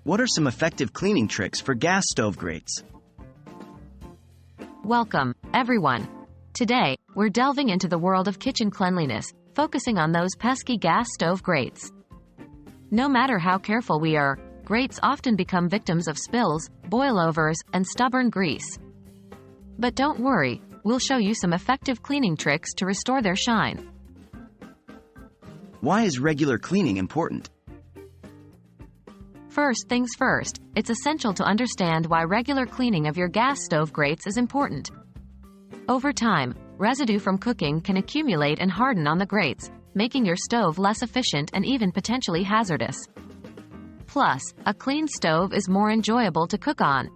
What are some effective cleaning tricks for gas stove grates? Welcome, everyone. Today, we're delving into the world of kitchen cleanliness, focusing on those pesky gas stove grates. No matter how careful we are, grates often become victims of spills, boilovers, and stubborn grease. But don't worry, we'll show you some effective cleaning tricks to restore their shine. Why is regular cleaning important? First things first, it's essential to understand why regular cleaning of your gas stove grates is important. Over time, residue from cooking can accumulate and harden on the grates, making your stove less efficient and even potentially hazardous. Plus, a clean stove is more enjoyable to cook on.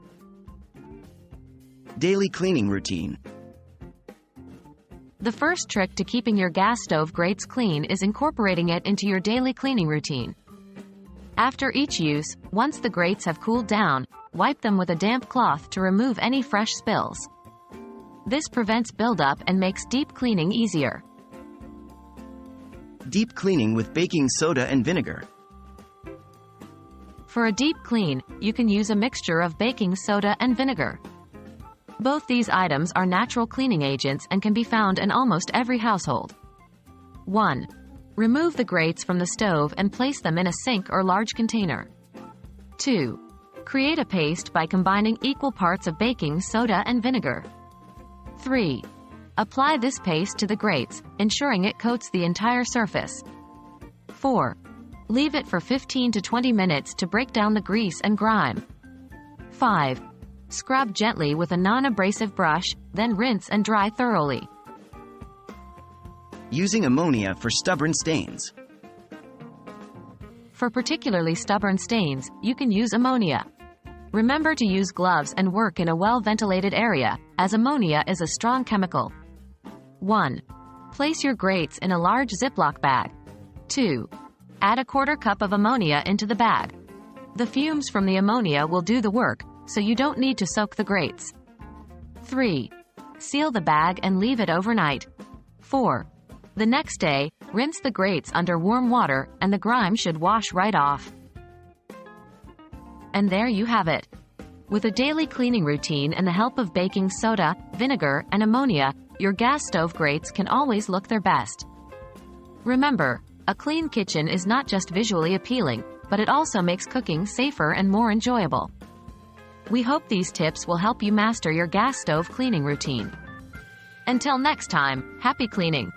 Daily cleaning routine. The first trick to keeping your gas stove grates clean is incorporating it into your daily cleaning routine. After each use, once the grates have cooled down, wipe them with a damp cloth to remove any fresh spills. This prevents buildup and makes deep cleaning easier. Deep cleaning with baking soda and vinegar. For a deep clean, you can use a mixture of baking soda and vinegar. Both these items are natural cleaning agents and can be found in almost every household. 1. Remove the grates from the stove and place them in a sink or large container. 2. Create a paste by combining equal parts of baking soda and vinegar. 3. Apply this paste to the grates, ensuring it coats the entire surface. 4. Leave it for 15 to 20 minutes to break down the grease and grime. 5. Scrub gently with a non-abrasive brush, then rinse and dry thoroughly. Using ammonia for stubborn stains. For particularly stubborn stains, you can use ammonia. Remember to use gloves and work in a well-ventilated area, as ammonia is a strong chemical. 1. Place your grates in a large Ziploc bag. 2. Add a quarter cup of ammonia into the bag. The fumes from the ammonia will do the work, so you don't need to soak the grates. 3. Seal the bag and leave it overnight. 4. The next day, rinse the grates under warm water, and the grime should wash right off. And there you have it. With a daily cleaning routine and the help of baking soda, vinegar, and ammonia, your gas stove grates can always look their best. Remember, a clean kitchen is not just visually appealing, but it also makes cooking safer and more enjoyable. We hope these tips will help you master your gas stove cleaning routine. Until next time, happy cleaning!